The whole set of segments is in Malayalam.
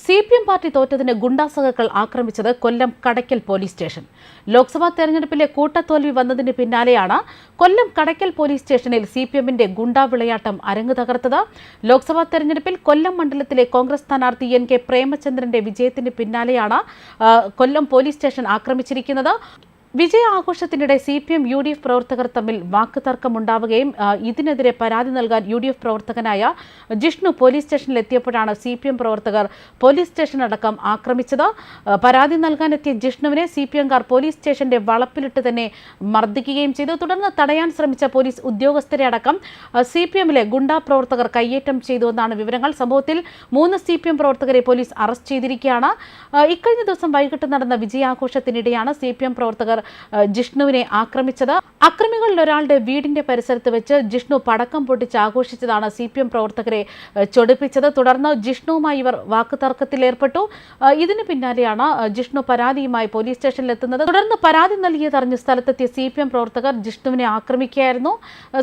CPM പാർട്ടി തോറ്റതിന് ഗുണ്ടാസഖകൾ ആക്രമിച്ചത് കൊല്ലം കടയ്ക്കൽ പോലീസ് സ്റ്റേഷൻ. ലോക്സഭാ തെരഞ്ഞെടുപ്പിലെ കൂട്ടത്തോൽവി വന്നതിന് പിന്നാലെയാണ് കൊല്ലം കടയ്ക്കൽ പോലീസ് സ്റ്റേഷനിൽ CPMന്റെ ഗുണ്ടാ വിളയാട്ടം അരങ്ങ് തകർത്തത്. ലോക്സഭാ തെരഞ്ഞെടുപ്പിൽ കൊല്ലം മണ്ഡലത്തിലെ കോൺഗ്രസ് സ്ഥാനാർത്ഥി NK പ്രേമചന്ദ്രന്റെ വിജയത്തിന് പിന്നാലെയാണ് കൊല്ലം പോലീസ് സ്റ്റേഷൻ ആക്രമിച്ചിരിക്കുന്നത്. വിജയ ആഘോഷത്തിനിടെ CPM UDF പ്രവർത്തകർ തമ്മിൽ വാക്കുതർക്കമുണ്ടാവുകയും ഇതിനെതിരെ പരാതി നൽകാൻ UDF പ്രവർത്തകനായ ജിഷ്ണു പോലീസ് സ്റ്റേഷനിലെത്തിയപ്പോഴാണ് CPM പ്രവർത്തകർ പോലീസ് സ്റ്റേഷനടക്കം ആക്രമിച്ചത്. പരാതി നൽകാനെത്തിയ ജിഷ്ണുവിനെ CPMകാർ പോലീസ് സ്റ്റേഷന്റെ വളപ്പിലിട്ട് തന്നെ മർദ്ദിക്കുകയും ചെയ്തു. തുടർന്ന് തടയാൻ ശ്രമിച്ച പോലീസ് ഉദ്യോഗസ്ഥരെ അടക്കം CPMലെ ഗുണ്ടാ പ്രവർത്തകർ കയ്യേറ്റം ചെയ്തുവെന്നാണ് വിവരങ്ങൾ. സംഭവത്തിൽ 3 CPM പ്രവർത്തകരെ പോലീസ് അറസ്റ്റ് ചെയ്തിരിക്കുകയാണ്. ഇക്കഴിഞ്ഞ ദിവസം വൈകിട്ട് നടന്ന വിജയാഘോഷത്തിനിടെയാണ് CPM പ്രവർത്തകർ ജിഷ്ണുവിനെ ആക്രമിച്ചത്. അക്രമികളിൽ ഒരാളുടെ വീടിന്റെ പരിസരത്ത് വെച്ച് ജിഷ്ണു പടക്കം പൊട്ടിച്ച് ആഘോഷിച്ചതാണ് CPM പ്രവർത്തകരെ ചൊടിപ്പിച്ചത്. തുടർന്ന് ജിഷ്ണുവുമായി ഇവർ വാക്കുതർക്കത്തിലേർപ്പെട്ടു. ഇതിന് പിന്നാലെയാണ് ജിഷ്ണു പരാതിയുമായി പോലീസ് സ്റ്റേഷനിലെത്തുന്നത്. തുടർന്ന് പരാതി നൽകിയതറിഞ്ഞ് സ്ഥലത്തെത്തിയ CPM പ്രവർത്തകർ ജിഷ്ണുവിനെ ആക്രമിക്കുകയായിരുന്നു.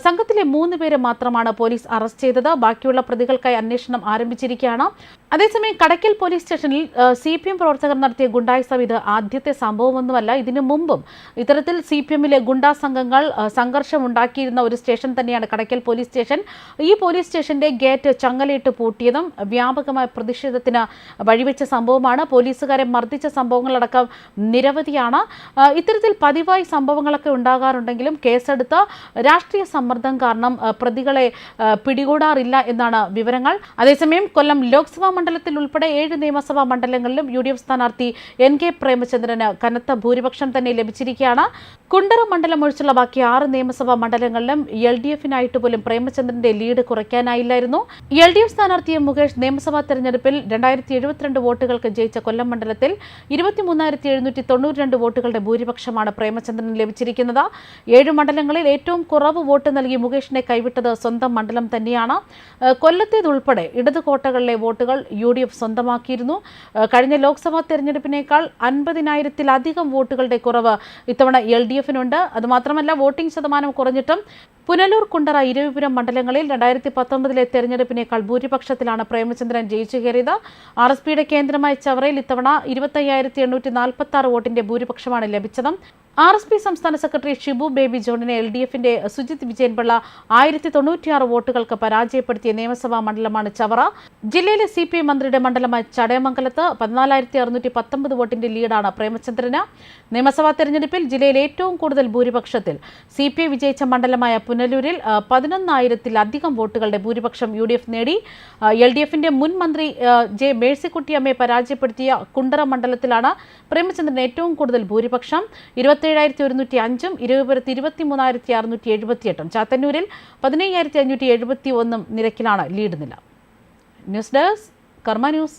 സംഘത്തിലെ 3 പേരെ മാത്രമാണ് പോലീസ് അറസ്റ്റ് ചെയ്തത്. ബാക്കിയുള്ള പ്രതികൾക്കായി അന്വേഷണം ആരംഭിച്ചിരിക്കുകയാണ്. അതേസമയം കടയ്ക്കൽ പോലീസ് സ്റ്റേഷനിൽ CPM പ്രവർത്തകർ നടത്തിയ ഗുണ്ടായിസം ഇത് ആദ്യത്തെ സംഭവമൊന്നുമല്ല. ഇതിനു മുമ്പും ഇത്തരത്തിൽ CPMലെ ഗുണ്ടാ സംഘങ്ങൾ സംഘർഷമുണ്ടാക്കിയിരുന്ന ഒരു സ്റ്റേഷൻ തന്നെയാണ് കടയ്ക്കൽ പോലീസ് സ്റ്റേഷൻ. ഈ പോലീസ് സ്റ്റേഷന്റെ ഗേറ്റ് ചങ്ങലയിട്ട് പൂട്ടിയതും വ്യാപകമായ പ്രതിഷേധത്തിന് വഴിവെച്ച സംഭവമാണ്. പോലീസുകാരെ മർദ്ദിച്ച സംഭവങ്ങളടക്കം നിരവധിയാണ്. ഇത്തരത്തിൽ പതിവായി സംഭവങ്ങളൊക്കെ ഉണ്ടാകാറുണ്ടെങ്കിലും കേസെടുത്ത് രാഷ്ട്രീയ സമ്മർദ്ദം കാരണം പ്രതികളെ പിടികൂടാറില്ല എന്നാണ് വിവരങ്ങൾ. അതേസമയം കൊല്ലം ലോക്സഭാ മണ്ഡലത്തിൽ ഉൾപ്പെടെ 7 നിയമസഭാ മണ്ഡലങ്ങളിലും UDF സ്ഥാനാർത്ഥി NK പ്രേമചന്ദ്രന് കനത്ത ഭൂരിപക്ഷം തന്നെ ലഭിച്ചിരിക്കുകയാണ്. കുണ്ടറ മണ്ഡലം ഒഴിച്ചുള്ള ബാക്കി 6 നിയമസഭാ മണ്ഡലങ്ങളിലും LDFനായിട്ട് പോലും പ്രേമചന്ദ്രന്റെ ലീഡ് കുറയ്ക്കാനായില്ലായിരുന്നു. LDF സ്ഥാനാർത്ഥി മുകേഷ് നിയമസഭാ തെരഞ്ഞെടുപ്പിൽ 2072 വോട്ടുകൾക്ക് ജയിച്ച കൊല്ലം മണ്ഡലത്തിൽ 23,792 വോട്ടുകളുടെ ഭൂരിപക്ഷമാണ് പ്രേമചന്ദ്രന് ലഭിച്ചിരിക്കുന്നത്. 7 മണ്ഡലങ്ങളിൽ ഏറ്റവും കുറവ് വോട്ട് നൽകി മുകേഷിനെ കൈവിട്ടത് സ്വന്തം മണ്ഡലം തന്നെയാണ്. കൊല്ലത്തേതുൾപ്പെടെ ഇടതു കോട്ടകളിലെ വോട്ടുകൾ UDF സ്വന്തമാക്കിയിരുന്നു. കഴിഞ്ഞ ലോക്സഭാ തെരഞ്ഞെടുപ്പിനേക്കാൾ 50,000-ത്തിലധികം വോട്ടുകളുടെ കുറവ് ഇത്തവണ LDFനുണ്ട്. അതുമാത്രമല്ല, വോട്ടിംഗ് ശതമാനം കുറഞ്ഞിട്ടും പുനലൂർ, കുണ്ടറ, ഇരവിപുരം മണ്ഡലങ്ങളിൽ 2019 ഭൂരിപക്ഷത്തിലേക്കാൾ ഭൂരിപക്ഷത്തിലാണ് പ്രേമചന്ദ്രൻ ജയിച്ചു കയറിയത്. RSPയുടെ കേന്ദ്രമായ ചവറയിൽ ഇത്തവണ 25,846 വോട്ടിന്റെ ഭൂരിപക്ഷമാണ് ലഭിച്ചത്. RSP സംസ്ഥാന സെക്രട്ടറി ഷിബു ബേബി ജോണിനെ LDFന്റെ സുജിത് വിജയൻപിള്ള 1096 വോട്ടുകൾക്ക് പരാജയപ്പെടുത്തിയ നിയമസഭാ മണ്ഡലമാണ് ചവറ. ജില്ലയിലെ CPM മന്ത്രിയുടെ മണ്ഡലമായ ചടയമംഗലത്ത് 14,619 വോട്ടിന്റെ ലീഡാണ് പ്രേമചന്ദ്രന്. നിയമസഭാ തെരഞ്ഞെടുപ്പിൽ ജില്ലയിൽ ഏറ്റവും കൂടുതൽ ഭൂരിപക്ഷത്തിൽ CPI വിജയിച്ച മണ്ഡലമായ പുനലൂരിൽ 11,000-ത്തിലധികം വോട്ടുകളുടെ ഭൂരിപക്ഷം UDF നേടി. LDFന്റെ മുൻ മന്ത്രി J മേഴ്സിക്കുട്ടിയമ്മയെ പരാജയപ്പെടുത്തിയ കുണ്ടറ മണ്ഡലത്തിലാണ് പ്രേമചന്ദ്രന് ഏറ്റവും കൂടുതൽ ഭൂരിപക്ഷം. 27,105-ഉം ഇരവിപുരത്ത് 23,678-ഉം ചാത്തന്നൂരിൽ 15,571 നിരക്കിലാണ് ലീഡ് നില. ന്യൂസ് ഡെസ്ക് കർമ്മ ന്യൂസ്.